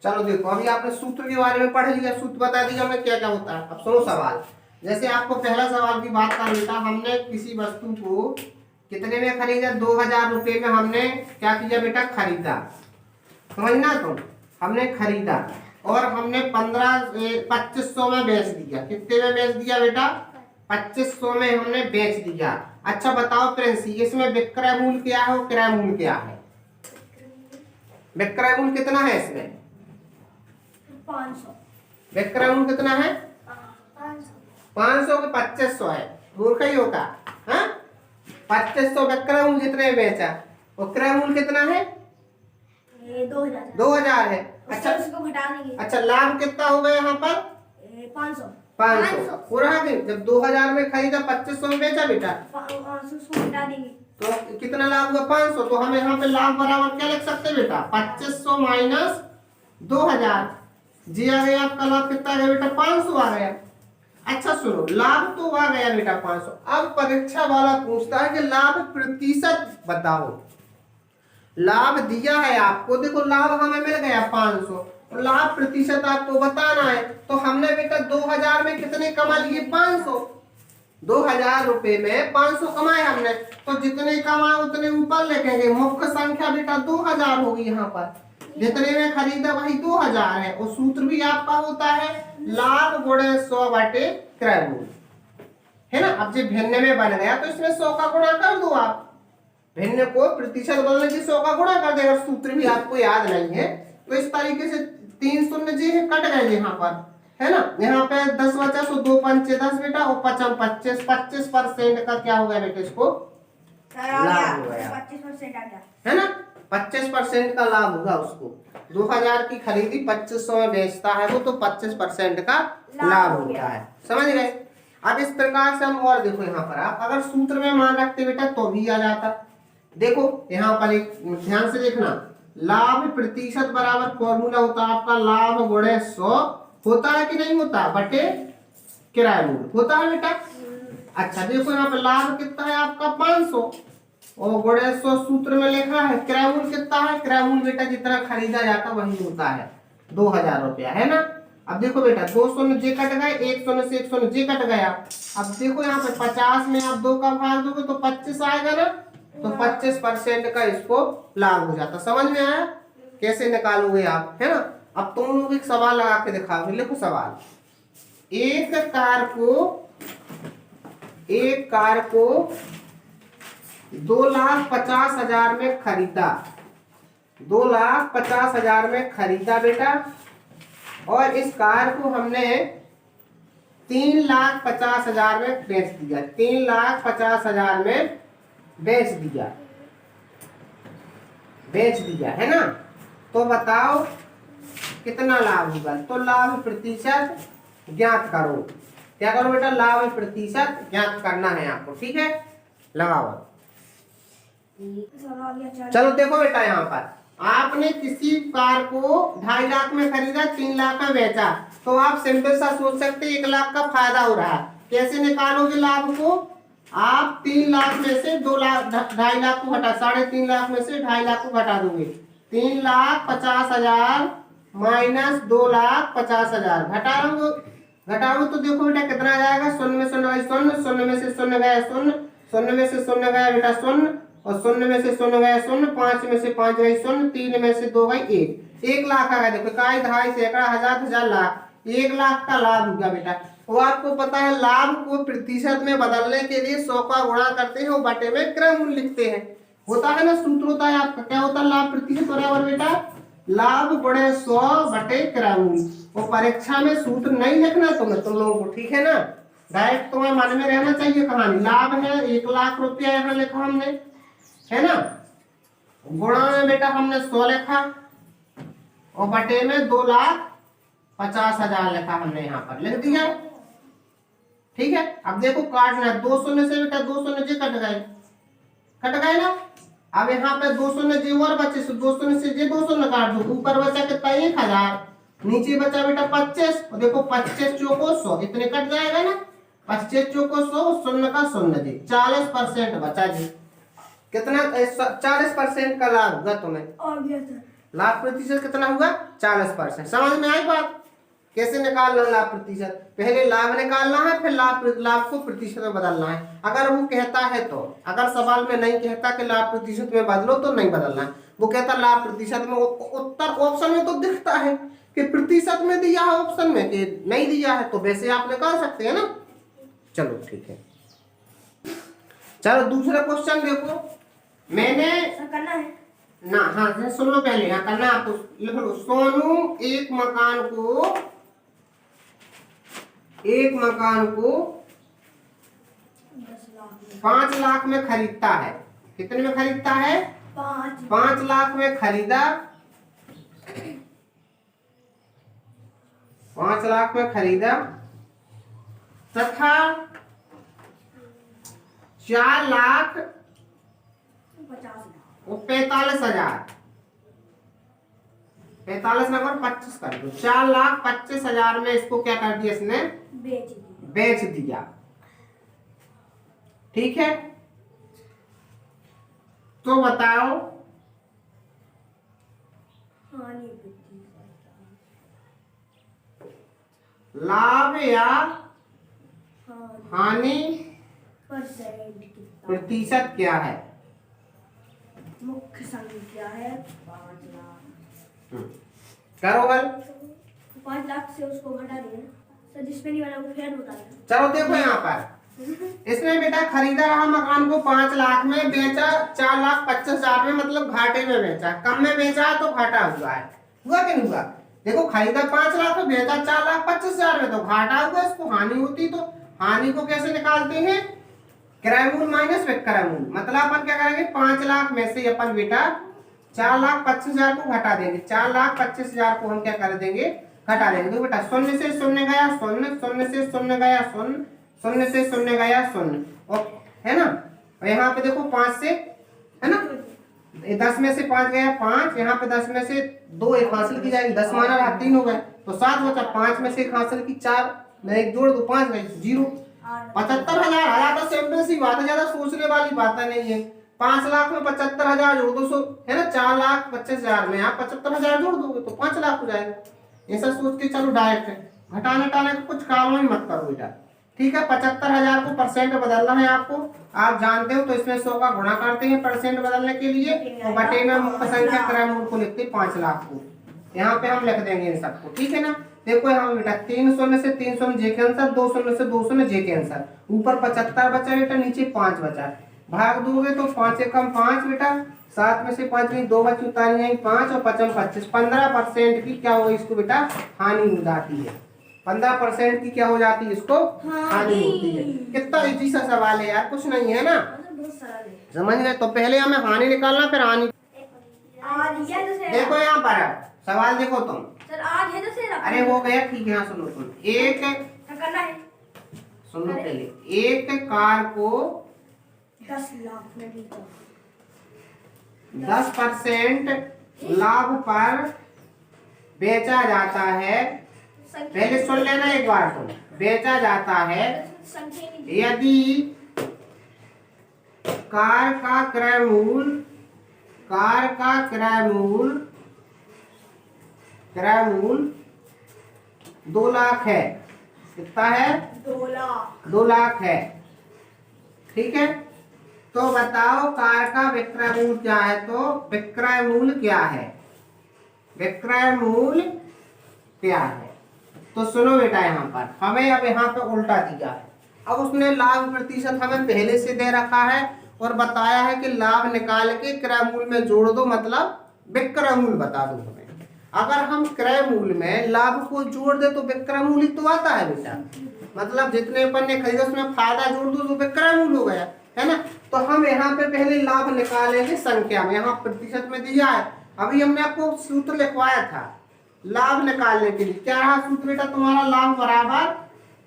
चलो देखो, अभी आपने सूत्र के बारे में पढ़ लिया, सूत्र बता दिया हमें क्या क्या होता है। अब सुनो सवाल। जैसे आपको पहला सवाल की बात कर लेता, हमने किसी वस्तु को कितने में खरीदा, 2000 रुपये में हमने क्या किया बेटा, खरीदा। समझना, तो हमने खरीदा और हमने 2500 में बेच दिया। कितने में बेच दिया बेटा, 2500 में हमने बेच दिया। अच्छा बताओ प्रिंसी, इसमें विक्रय मूल्य क्या है और क्रय मूल्य क्या है? विक्रय मूल्य कितना है इसमें? 500। विक्रय मूल्य कितना है? 500 के 2500 है, मूर्ख ही होगा। हाँ, 2500 विक्रय मूल्य जितने में बेचा और क्रय मूल्य कितना है? 2000 है। अच्छा, उसको घटा देंगे। अच्छा लाभ कितना होगा यहाँ पर? 500 पूरा है। जब 2000 में खरीदा 2500 में बेचा बेटा, 500 उसको घटा देंगे तो कितना लाभ हुआ? 500। तो हम यहाँ पे लाभ बराबर क्या लिख सकते हैं बेटा, 2500 माइनस 2000। जी आ गया आपका लाभ, कितना आ गया बेटा, 500 आ गया। अच्छा सुनो, लाभ तो आ गया बेटा 500। अब परीक्षा वाला पूछता है कि लाभ प्रतिशत बताओ। लाभ दिया है आपको, देखो लाभ हमें मिल गया 500, लाभ प्रतिशत आपको बताना है। तो हमने बेटा 2000 में कितने कमा लिए, 500। 2000 रुपए में 500 कमाए हमने, तो जितने कमाए उतने ऊपर लिखेंगे। मुख्य संख्या बेटा 2000 होगी यहाँ पर, जितने में खरीदा वही 2000 है। और सूत्र भी आपका होता है लाभ गुणे 100 बटे क्रय मूल्य, है ना। अब जब भिन्न में बन गया तो इसमें 100 का गुणा कर दो आप। भिन्न को प्रतिशत बदलने की 100 का गुणा कर देगा। सूत्र भी आपको याद नहीं है तो इस तरीके से 3 शून्य जी कट गए यहाँ पर, है ना। यहाँ पे 10 बचा, सो 2 पंचे 10 बेटा, और 5 25, 25% का क्या हो गया बेटा, इसको लाभ हो गया, 25% आ गया, है ना। 25% का लाभ होगा उसको। 2000 की खरीदी 2500 में बेचता है वो, तो 25% का लाभ होता है। समझ गए। अब इस प्रकार से हम, और देखो यहाँ पर आप अगर सूत्र में मान रखते बेटा तो भी आ जाता। देखो यहाँ पर एक ध्यान से देखना, लाभ प्रतिशत बराबर फॉर्मूला होता है आपका लाभ गुणे 100, होता है कि नहीं होता, बटे किराया मूल्य, होता है बेटा। अच्छा देखो यहाँ पे लाभ कितना है आपका 500 और गुणे 100 सूत्र में लिखा है। किराया मूल्य कितना है, किराया मूल्य बेटा जितना खरीदा जाता वही होता है 2000 रुपया, है ना। अब देखो बेटा 2 शून्य जे कट गए, 1 शून्य से 1 शून्य जे कट गया। अब देखो यहाँ पे 50 में आप 2 का भाग दोगे तो 25 आएगा ना, तो 25% का इसको लाभ हो जाता। समझ में आया कैसे निकालोगे आप, है ना। अब तुम लोग एक सवाल लगा के दिखाओगे। लिखो सवाल, एक कार को 2,50,000 में खरीदा, 2,50,000 में खरीदा बेटा, और इस कार को हमने 3,50,000 में बेच दिया। 3,50,000 में बेच दिया, है ना। तो बताओ कितना लाभ होगा। तो लाभ प्रतिशत ज्ञात करो। क्या करो बेटा, लाभ प्रतिशत ज्ञात करना है आपको, ठीक है। लगाओ। चलो देखो बेटा, यहाँ पर आपने किसी कार को 2.5 लाख में खरीदा, 3 लाख में बेचा, तो आप सिंपल सा सोच सकते 1 लाख का फायदा हो रहा है। कैसे निकालोगे लाभ को, आप 3 लाख में से 2,50,000 को घटा, 3.5 लाख में से 2.5 लाख को घटा दोगे। 3,50,000 माइनस 2,50,000 घटाओ तो देखो बेटा कितना आ जाएगा। 0 में 0 गया 0, 0 में से 0 गया 0, 0 में से 0 गया बेटा 0, और 0 में से 0 गया 0, 5 में से 5 गई 0, 3 में से 2 गई 1। 1 लाख आ गया। देखो इकाई, दहाई, सैकड़ा, हजार, 1000, लाख, 1 लाख का लाभ होगा बेटा। वो आपको पता है लाभ को प्रतिशत में बदलने के लिए 100 का गुणा करते हैं और बटे में क्रय मूल्य लिखते हैं। होता है ना, सूत्र होता है आपका, क्या होता है, लाभ प्रतिशत बराबर बेटा लाभ गुणे 100 बटे क्रय मूल्य। और परीक्षा में सूत्र नहीं लिखना तुम लोगों को, ठीक है ना। डायरेक्ट तुम्हें मन में रहना चाहिए कहानी। लाभ है 1 लाख रुपया, यहाँ लिखा हमने, है ना। गुणा में बेटा हमने 100 लिखा और बटे में 2,50,000 लिखा हमने, यहाँ पर लिख दिया, ठीक है। अब देखो काटना, 2 शून्य से बेटा 2 शून्य जे कट गए ना। अब यहाँ पे 2 शून्य जे और बचे, 2 शून्य से जे 2 शून्य काट दो। ऊपर बचा कितना 1,000, नीचे बचा बेटा 25, और देखो 25 चौको 100, इतने कट जाएगा ना। 25 चौको 100, 0 का 0 जी, 40% बचा जी। कितना 40% का लाभ होगा तुम्हें, लाभ प्रतिशत कितना हुआ 40%। समझ में आई बात? कैसे निकालना लाभ प्रतिशत? पहले लाभ निकालना है, फिर लाभ को प्रतिशत में बदलना है। अगर वो कहता है तो, अगर सवाल में नहीं कहता कि लाभ प्रतिशत में बदलो तो नहीं बदलना है। वो कहता लाभ प्रतिशत में, उत्तर ऑप्शन में तो दिखता है कि प्रतिशत में दिया है, ऑप्शन में कि नहीं दिया है, तो वैसे आप निकाल सकते हैं ना। चलो ठीक है, चलो दूसरा क्वेश्चन देखो। मैंने सर करना है ना, हाँ सुन लो पहले, हाँ करना आपको। लिख लो, सोनू एक मकान को 10 लाख में 5 लाख में खरीदता है। कितने में खरीदता है? 5 लाख में खरीदा, 5 लाख में खरीदा तथा 4 लाख 45,000, 45 ना कर 25 कर दो, 4,25,000 में इसको क्या कर दिया इसने? बेच दिया। ठीक है, तो बताओ लाभ या हानि प्रतिशत क्या है? मुख्य संख्या है 5 लाख। करो हल। 5 लाख से उसको घटा देना सर, जिसमें नहीं बना वो फिर बता देना। चलो देखो यहाँ पर, इसने बेटा खरीदा रहा मकान को 5 लाख में, बेचा 4,25,000 में, मतलब घाटे में बेचा। कम में बेचा तो घाटा हुआ है, हुआ कि नहीं हुआ? देखो खरीदा 5 लाख में, बेचा 4,25,000 में, तो घाटा हुआ। इसको हानि होती, तो हानि को कैसे निकालते हैं? क्रय मूल माइनस विक्रय मूल। मतलब अपन क्या करेंगे, 5 लाख में से अपन बेटा 4,25,000 को घटा देंगे। 4,25,000 को हम क्या कर देंगे? घटा देंगे। तो बेटा शून्य से शून्य गया शून्य, शून्य से शून्य गया शून्य, शून्य से शून्य गया शून्य, और है ना। और यहाँ पे देखो 5 से, है ना, 10 में से 5 गया 5, यहाँ पे 10 में से 2 एक हासिल की जाएगी, 10 माना रहा 3 हो गए, तो 7 बचा। 5 में से 1 हासिल की 4, मैं 1 जोड़ दो 5 गए 0। 75,000 आया था। सिंपल सी बात है, ज्यादा सोचने वाली बात नहीं है। 5 लाख में 75,000 जोड़ दो, है ना, 4,25,000 में आप 75,000 जोड़ दोगे तो 5 लाख हो जाएगा। ऐसा सोच के चलो डायरेक्ट घटाने टाने का कुछ काम ही मत करो बेटा। ठीक है, 75,000 को परसेंट बदलना है आपको, आप जानते हो, तो इसमें 100 का गुणा करते हैं परसेंट बदलने के लिए, और बटे में मुख्य संख्या क्रय मूल को लिखते 5 लाख को। यहाँ पे हम लिख देंगे इन सबको। ठीक है ना, देखो यहाँ बेटा 3 शून्य से 3 शून्य जे के आंसर, 2 शून्य से 2 शून्य जे के आंसर। ऊपर 75 बचा बेटा, नीचे 5 बचा। भाग दोगे तो 5 एकम 5 बेटा, 7 में से 5 गई, 2 बची, उतारी जाएंगी 5 और 55 25, 15% की क्या होगी इसको बेटा? हानि हो जाती है। 15% की क्या हो जाती है इसको? हानि होती है। कितना इजी सा सवाल है यार, कुछ नहीं है ना, समझ गए? तो पहले हमें हानि निकालना, फिर हानि। देखो यहाँ पर सवाल देखो तुम सर, आज है तो सर। अरे हो गया, ठीक है। हाँ सुनो, सुनो एक करना है, सुनो पहले, एक कार को 10 लाख में बेचा, 10% लाभ पर बेचा जाता है। पहले सुन लेना एक बार, तुम बेचा जाता है यदि कार का क्रय मूल 2 लाख है। कितना है? 2 लाख है। ठीक है, तो बताओ कार का विक्रय मूल्य क्या है? तो विक्रय मूल्य क्या है? विक्रय मूल्य क्या है? तो सुनो बेटा, यहाँ पर हमें अब यहाँ पे उल्टा दिया है। अब उसने लाभ प्रतिशत हमें पहले से दे रखा है और बताया है कि लाभ निकाल के क्रय मूल्य में जोड़ दो, मतलब विक्रय मूल्य बता दो हमें। अगर हम क्रय मूल्य में लाभ को जोड़ दे तो विक्रय मूल्य तो आता है बेटा, मतलब जितने अपन ने खरीदा उसमें फायदा जोड़ दो तो विक्रय मूल्य हो गया, है ना। तो हम यहाँ पे पहले लाभ निकालेंगे संख्या में, यहाँ प्रतिशत में दिया है। अभी हमने आपको सूत्र लिखवाया था लाभ निकालने के लिए। क्या रहा सूत्र बेटा तुम्हारा? लाभ बराबर,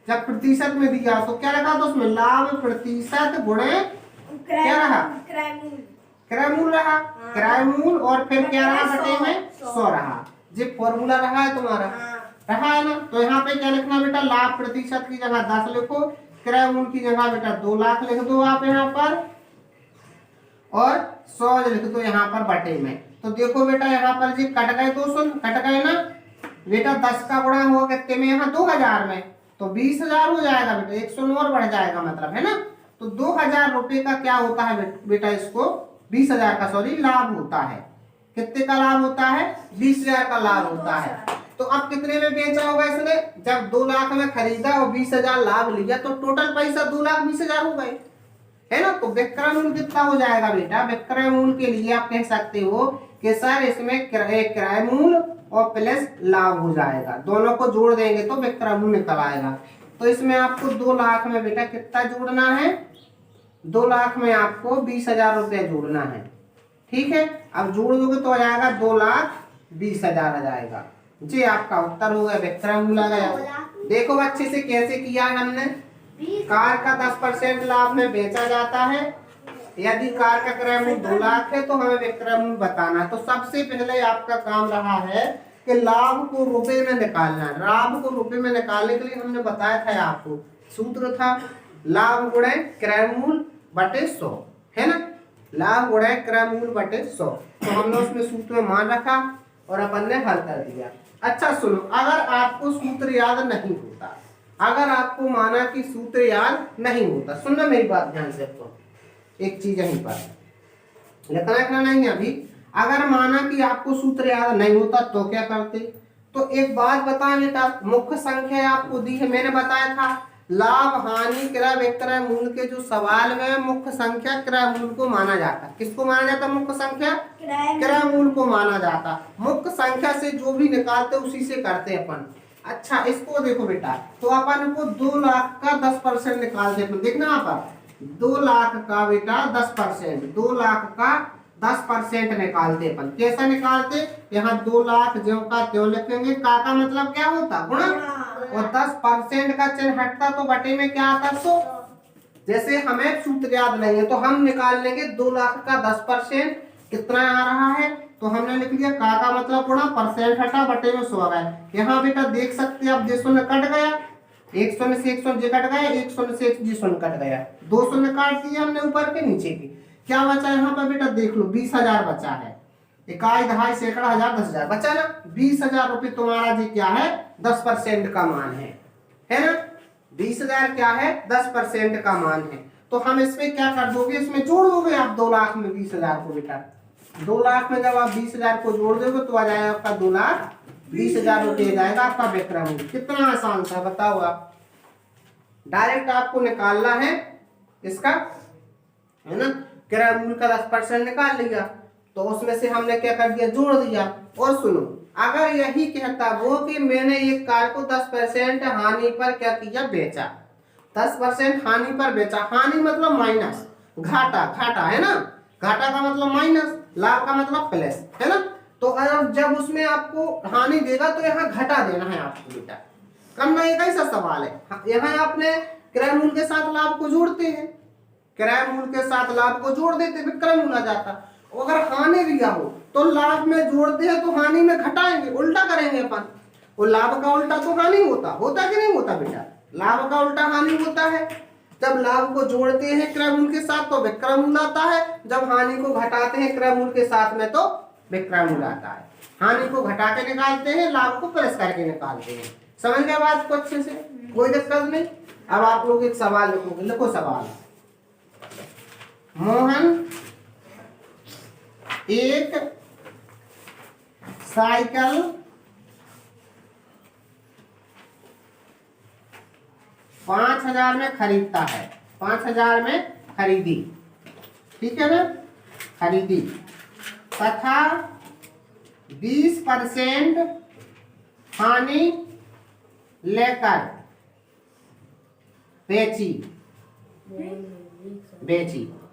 जब प्रतिशत में दिया तो क्या रखा था उसमें? लाभ प्रतिशत गुणे क्या रहा? क्रय मूल्य रहा। क्रय मूल्य और फिर क्या रहा? बटे में 100 रहा। जी फॉर्मूला रहा है तुम्हारा, रहा है ना। तो यहाँ पे क्या लिखना बेटा? लाभ प्रतिशत की जगह 10 लिखो, क्रय मूल्य की जगह बेटा 2 लाख लिख दो आप यहाँ पर, और 100 लिख दो यहाँ पर बटे में। तो देखो बेटा यहाँ पर जी कट गए 2 शून्य, कट गए ना बेटा। 10 का गुणा होगा कितने में, यहाँ 2000 में, तो 20,000 हो जाएगा बेटा। 1 शून्य और बढ़ जाएगा मतलब, है ना। तो 2000 रुपए का क्या होता है बेटा, इसको 20,000 का सॉरी लाभ होता है। कितने का लाभ होता है, 20,000 का लाभ होता है। तो अब कितने में बेचा होगा इसने, जब 2 लाख में खरीदा और 20,000 लाभ लिया, तो टोटल पैसा 2,20,000 हो गए, है ना। तो विक्रय मूल्य कितना हो जाएगा बेटा, विक्रय मूल्य के लिए आप कह सकते हो कि सर इसमें किराए मूल्य और प्लस लाभ हो जाएगा, दोनों को जोड़ देंगे तो विक्रय मूल्य निकल आएगा। तो इसमें आपको 2 लाख में बेटा कितना जोड़ना है, 2 लाख में आपको 20,000 रुपया जोड़ना है, ठीक है। अब जोड़ दोगे तो आ जाएगा 2,20,000 आ जाएगा जी। आपका उत्तर हो गया, विक्रय मूल्य आ गया। देखो अच्छे से कैसे किया है हमने। कार का 10% लाभ में बेचा जाता है। यदि कार का क्रय मूल्य 2 लाख है तो हमें विक्रय मूल्य बताना है। तो सबसे पहले आपका काम रहा है कि लाभ को रुपए में निकालना है। लाभ को रुपए में निकालने के लिए हमने बताया था आपको, सूत्र था लाभ गुणे क्रय मूल्य बटे 100, है ना। लाभ गुणे क्रय मूल्य बटे 100, तो हमने उसमें सूत्र में मान रखा और अपन ने हल कर दिया। अच्छा सुनो, अगर आपको सूत्र याद नहीं होता, अगर आपको माना कि सूत्र याद नहीं होता, सुनना मेरी बात ध्यान से, तो एक चीज यहीं पर लिखना नहीं अभी। अगर माना कि आपको सूत्र याद नहीं होता तो क्या करते, तो एक बात बताएं बेटा, मुख्य संख्या आपको दी है, मैंने बताया था लाभ हानि क्रय विक्रय मूल्य के जो सवाल में मुख्य संख्या क्रय मूल्य को माना जाता। किसको माना जाता, मुख्य संख्या क्रय मूल्य को माना जाता। मुख्य संख्या से जो भी निकालते उसी से करते अपन। अच्छा इसको देखो बेटा, तो अपन को 2 लाख का 10% निकालते अपन, देखना यहाँ पर 2 लाख का बेटा 10%, 2 लाख का 10% निकालते अपन। कैसा निकालते, यहाँ 2 लाख ज्यों का त्यों लिखेंगे, का मतलब क्या होता, गुणा, और 10% का चिन्ह हटता तो बटे में क्या आता, 100। जैसे हमें सूत्र याद नहीं है तो हम निकाल लेंगे 2 लाख का 10% कितना आ रहा है, तो हमने लिख लिया का मतलब गुणा, परसेंट हटा बटे में 100 आ गया। यहाँ बेटा देख सकते हैं आप, 2 शून्य कट गया, 1 शून्य से 1 शून्य कट गया, 1 शून्य से 1 शून्य कट गया, 2 शून्य काट दिया हमने ऊपर के नीचे की। क्या बचा यहाँ पर बेटा, देख लो 20,000 बचा है। इकाई दहाई सैकड़ा हजार 10,000 बचा ना। 20,000 रुपये तुम्हारा जी क्या है, 10% का मान है ना। 20,000 क्या है, 10% का मान है। तो हम इसमें क्या कर दोगे, इसमें जोड़ दोगे आप 2 लाख में 20,000 को बेटा। 2 लाख में जब आप 20,000 को जोड़ दोगे तो आ जाएगा आपका 2,20,000 रुपये जाएगा आपका विक्रय मूल्य। कितना आसान था बताओ आप, डायरेक्ट आपको निकालना है इसका, है ना। क्रय मूल्य का 10% निकाल लिया, तो उसमें से हमने क्या कर दिया, जोड़ दिया। और सुनो, अगर यही कहता वो कि मैंने एक कार को 10% हानि पर क्या किया, बेचा, 10% हानि पर बेचा, हानि मतलब माइनस, घाटा, घाटा है ना, घाटा का मतलब माइनस, लाभ का मतलब प्लस, है ना। तो अगर जब उसमें आपको हानि देगा तो यहाँ घटा देना है आपको बेटा, करना एक ऐसा सवाल है। यहाँ आपने क्रय मूल्य के साथ लाभ को जोड़ते हैं, क्रय मूल्य के साथ लाभ को जोड़ देते विक्रय मूल्य आ जाता। अगर हानि दिया हो तो लाभ में जोड़ते हैं तो हानि में घटाएंगे, उल्टा करेंगे अपन। और लाभ का उल्टा तो हानि होता कि नहीं होता बेटा, लाभ का उल्टा हानि होता है। जब लाभ को जोड़ते हैं क्रय मूल्य के साथ तो विक्रय मूल्य आता है, जब हानि को घटाते हैं क्रय मूल्य के साथ में तो विक्रय मूल्य आता है। हानि को घटा के निकालते हैं, लाभ को प्लस करके निकालते हैं। समझ गए बात को अच्छे से, कोई दिक्कत नहीं। अब आप लोग एक सवाल लिखोगे, लिखो सवाल, मोहन एक साइकिल 5,000 में खरीदता है, 5,000 में खरीदी, ठीक है ना, खरीदी, तथा 20% हानि लेकर बेची,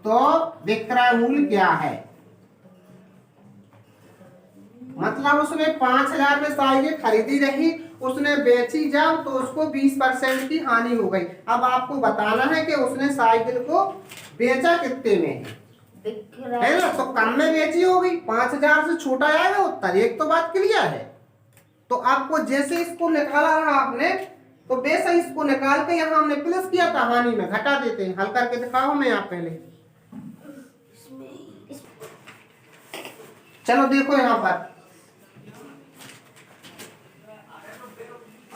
तो विक्रय मूल्य क्या है। मतलब उसने 5,000 में साइकिल खरीदी रही, उसने बेची जब तो उसको 20% की हानि हो गई। अब आपको बताना है कि उसने साइकिल को बेचा कितने में है ना, तो कम में बेची होगी, 5,000 से छोटा आएगा उत्तर, एक तो बात क्लियर है। तो आपको जैसे इसको निकाला रहा आपने, तो वैसा इसको निकाल के यहाँ हमने प्लस किया था, हानि में घटा देते हैं। हल करके दिखाओ मैं आप पहले, चलो देखो यहाँ पर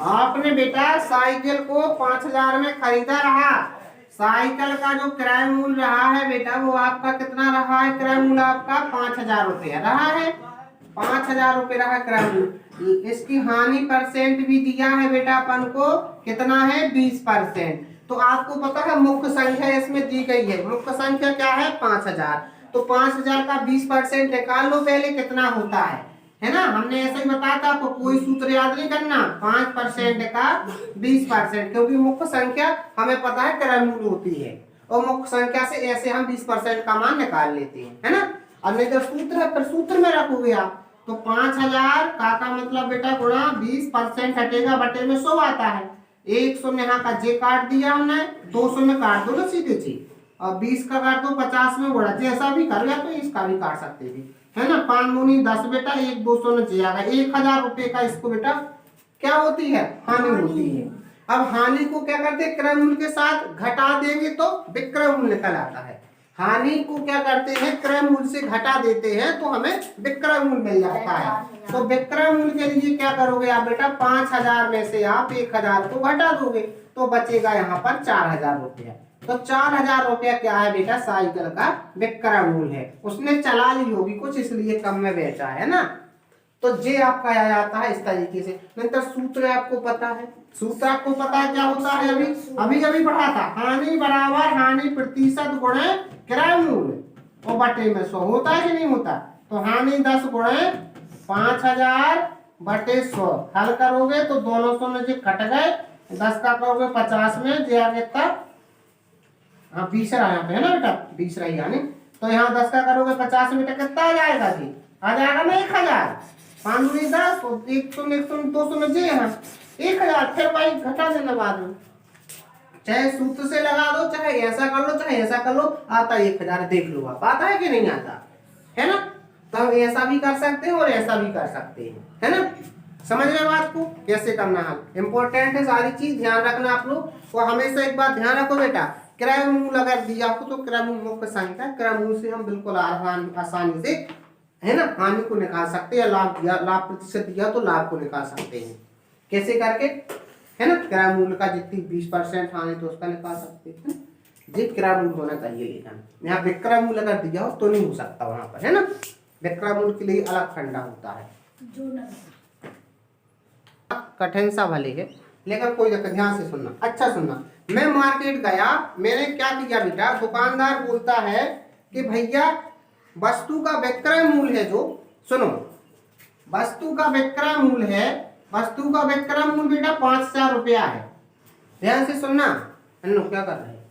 आपने बेटा साइकिल को 5,000 में खरीदा रहा। साइकिल का जो क्रय मूल्य रहा है बेटा वो आपका कितना रहा है? क्रय मूल्य आपका 5,000 रुपया रहा है। 5,000 रुपये रहा क्रय मूल्य। इसकी हानि परसेंट भी दिया है बेटा अपन को, कितना है? 20%। तो आपको पता है मुख्य संख्या इसमें दी गई है। मुख्य संख्या क्या है? 5,000। तो 5,000 का 20% निकाल लो पहले, कितना होता है ना? हमने ऐसा ही बताया था आपको, कोई सूत्र याद नहीं करना। 5% का 20%, क्योंकि मुख्य संख्या हमें पता है क्रय मूल्य होती है और मुख्य संख्या से ऐसे हम 20% का मान निकाल लेते हैं, है ना? अब नहीं तो सूत्र है, फिर सूत्र में रखोगे आप तो 5,000 का मतलब बेटा गुणा 20% हटेगा बटे में 100 आता है। 100 यहाँ का जे काट दिया हमने, 200 में काट दो ना सीधे सी, और 20 का काट दो, 50 में गुणा, जैसा भी करो या तो इसका भी काट सकते थे, है ना? 5 दूनी 10 बेटा, 1 200 में जे आ गया। 1,000 रुपए का इसको बेटा क्या होती है? हानि होती है। अब हानि को क्या करते हैं? क्रय मूल्य के साथ घटा देंगे तो विक्रय मूल्य निकल आता है। हानि को क्या करते हैं? क्रय मूल्य से घटा देते हैं तो हमें विक्रय मूल्य मिल जाता है। तो विक्रय मूल्य के लिए क्या करोगे आप बेटा? 5,000 में से आप 1,000 को घटा दोगे तो बचेगा यहाँ पर 4,000 रुपया। तो 4,000 रुपया क्या है बेटा? साइकिल का विक्रय मूल्य है। उसने चला ली होगी कुछ, इसलिए कम में बेचा है ना। तो जे आपका आ जाता है इस तरीके से। नंतर सूत्र आपको पता है, सूत्र आपको पता है क्या होता है? अभी पढ़ा था, हानि बराबर हानि प्रतिशत गुणे क्रय मूल्य और बटे में 100 होता है कि नहीं होता? तो हानि 10 गुणे 5,000 बटे 100 हल करोगे तो दोनों 100 में जो कट गए, 10 का करोगे 50 में, जे आगे तक 20 रहा यहाँ पे, है ना बेटा? 20 रही यानी, तो यहाँ 10 का करोगे 50 में कितना आ जाएगा जी? आ जाएगा ना 1,000। 5 दूनी 10, 100 में 100 200 में जे यहाँ 1,000। फिर भाई घटा देना बाद में, चाहे सूत्र से लगा दो, चाहे ऐसा कर लो, चाहे ऐसा कर लो, आता 1,000। देख लो आप, आता है कि नहीं आता, है ना? तो हम ऐसा भी कर सकते हैं और ऐसा भी कर सकते हैं, है ना? समझ रहे बात को कैसे करना है? इंपॉर्टेंट है सारी चीज, ध्यान रखना आप लोग। और हमेशा एक बात ध्यान रखो बेटा, क्रय मूल्य अगर दिया हो तो क्रय मूल्य मुख्य संख्या, क्रय मूल्य से हम बिल्कुल आसानी से, है ना, हानि को निकाल सकते हैं। लाभ दिया, लाभ प्रतिशत दिया तो लाभ को निकाल सकते हैं। कैसे करके, है ना? क्रय मूल्य का जितनी 20% हानि तो उसका निकाल सकते हैं। जी क्रय मूल्य होना चाहिए, लेकिन यहाँ विक्रय मूल्य अगर दिया हो तो नहीं हो सकता वहां पर, है ना? विक्रय मूल्य के लिए अलग फंडा होता है। कठिन सा भले है लेकिन कोई दिक्कत, ध्यान से सुनना, अच्छा सुनना। मैं मार्केट गया, मैंने क्या किया बेटा? दुकानदार बोलता है कि भैया वस्तु का विक्रय मूल्य है जो, सुनो, वस्तु का विक्रय मूल्य है, वस्तु का विक्रय मूल्य बेटा 5,000 रुपया है। ध्यान से सुनना, क्या कर रहे हैं?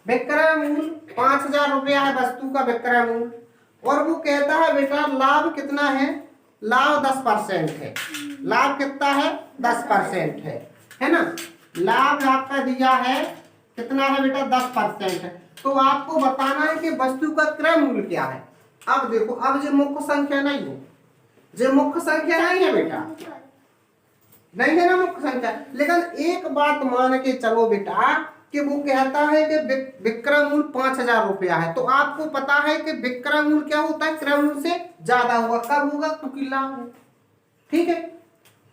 विक्रय मूल्य 5,000 रुपया है वस्तु का विक्रय मूल्य, और वो कहता है बेटा लाभ कितना है? लाभ 10% है। लाभ कितना है? 10% है ना? लाभ आपका दिया है कितना है बेटा? 10% है। तो आपको बताना है कि वस्तु का क्रय मूल्य क्या है। अब देखो, अब जो मुख्य संख्या नहीं है, जो मुख्य संख्या नहीं है बेटा, नहीं है ना मुख्य संख्या, लेकिन एक बात मान के चलो बेटा कि वो कहता है कि विक्रय मूल्य 5,000 रुपया है, तो आपको पता है कि विक्रय मूल्य क्या होता है? क्रय मूल्य से ज्यादा होगा। कब होगा? क्योंकि लाभ है, ठीक है?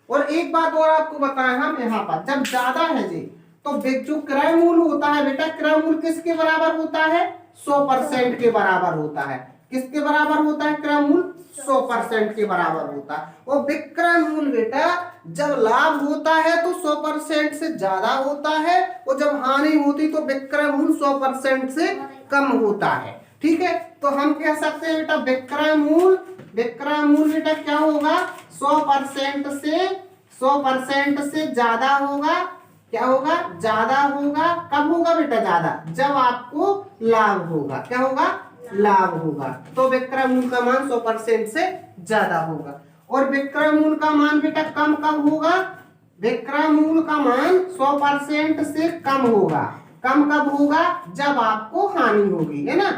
और एक बात और आपको बताएं हम यहाँ पर, जब ज्यादा है जी तो जो क्रय मूल्य होता है बेटा, क्रय मूल्य किसके बराबर होता है? 100% के बराबर होता है। किसके बराबर होता है? क्रय मूल्य 100% के बराबर होता है। और विक्रय मूल्य बेटा जब लाभ होता है तो 100% से ज्यादा होता है, और जब हानि होती तो विक्रय मूल्य 100% से कम होता है, ठीक है? तो हम कह सकते हैं बेटा विक्रय मूल्य बेटा क्या होगा? 100% से ज्यादा होगा। क्या होगा? ज्यादा होगा। कब होगा बेटा ज्यादा? जब आपको लाभ होगा। क्या होगा? लाभ होगा। तो विक्रय मूल्य का मान 100% से ज्यादा होगा। और विक्रय मूल्य का मान बेटा कम कब होगा? विक्रय मूल्य का मान 100% से कम होगा। कम कब होगा? जब आपको हानि होगी, है ना?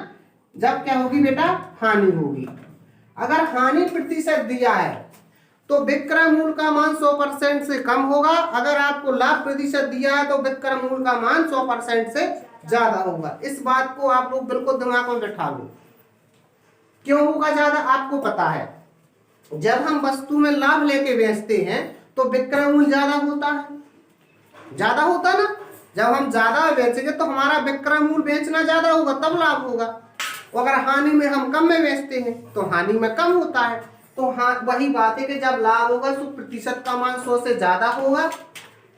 जब क्या होगी बेटा? हानि होगी। अगर हानि प्रतिशत दिया है तो विक्रय मूल्य का मान 100% से कम होगा। अगर आपको लाभ प्रतिशत दिया है तो विक्रय मूल्य का मान 100% से ज्यादा होगा। इस बात को आप लोग बिल्कुल दिमाग में बैठा लो। क्यों होगा ज्यादा? आपको पता है जब हम वस्तु में लाभ लेके बेचते हैं तो विक्रय मूल्य ज्यादा होता है, ज्यादा होता ना। जब हम ज्यादा बेचेंगे तो हमारा विक्रय मूल्य बेचना ज्यादा होगा, तब लाभ होगा। अगर हानि में हम कम में बेचते हैं तो हानि में कम होता है। तो हाँ, वही बात है कि जब लाभ होगा तो प्रतिशत का मान 100 से ज्यादा होगा,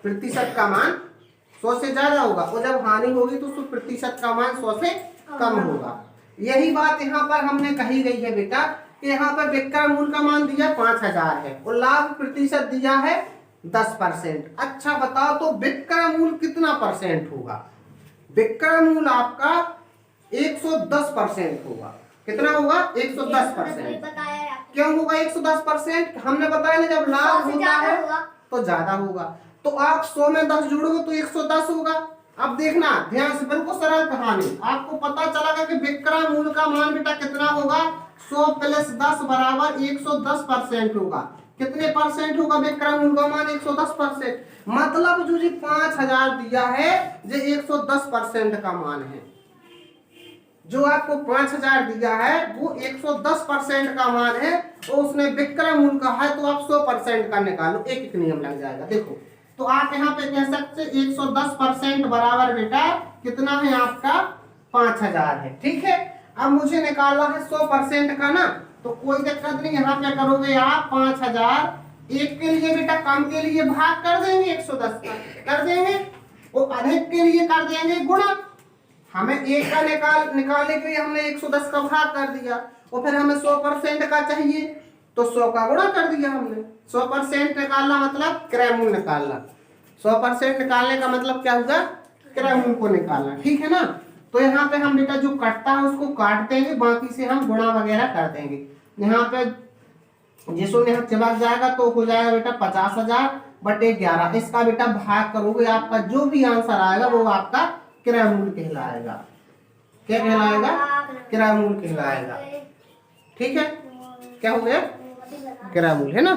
प्रतिशत का मान 100 से ज्यादा होगा, और जब हानि होगी तो उसको प्रतिशत का मान 100 से कम होगा। यही बात यहाँ पर हमने कही गई है बेटा कि यहाँ पर विक्रय मूल्य का मान दिया 5000 है और लाभ प्रतिशत दिया है 10%। अच्छा बताओ तो विक्रय मूल्य कितना परसेंट होगा? विक्रय मूल्य आपका 110% होगा। कितना होगा? 110%। क्यों होगा 110%? हमने बताया ना जब लाभ होता है तो ज्यादा होगा। तो आप 100 में 10 जोड़ोगे तो 110 होगा। अब देखना ध्यान से, बिल्कुल सरल कहानी, आपको पता चला कि विक्रय मूल्य का मान बेटा कितना होगा? 100 प्लस 10 बराबर 110% होगा। कितने परसेंट होगा विक्रय मूल्य का मान? 110%। मतलब जो जी 5000 दिया है जो 110% का मान है। जो आपको 5000 दिया है वो 110% का मान है और उसने विक्रय मूल्य का है तो आप 100% का निकालो, एक एक नियम लग जाएगा। देखो तो आप यहाँ पे कह सकते 110% बराबर बेटा कितना है आपका? 5000 है। ठीक है, अब मुझे निकालना है 100% का ना, तो कोई दिक्कत नहीं। यहाँ पे करोगे आप 5000 एक के लिए बेटा कम के लिए भाग कर देंगे 110 का कर देंगे, और अधिक के लिए कर देंगे गुणा। हमें एक का निकालने के लिए हमने 110 का भाग कर दिया और फिर हमें 100% का चाहिए तो 100 का गुणा कर दिया हमने। 100% निकालना मतलब क्रय मूल्य निकालना। 100% निकालने का मतलब क्या होगा? क्रय मूल्य को निकालना। ठीक है ना। तो यहाँ पे हम बेटा जो कटता है उसको काट देंगे, बाकी से हम गुणा वगैरह कर देंगे। यहाँ पे जिसको यहाँ चिपक जाएगा तो हो जाएगा बेटा 50,000/11। इसका बेटा भाग करोगे, आपका जो भी आंसर आएगा वो आपका क्रय मूल्य कहलाएगा। क्या कहलाएगा? क्रय मूल्य कहलाएगा। ठीक है, क्या हो गया? क्रय मूल्य है ना।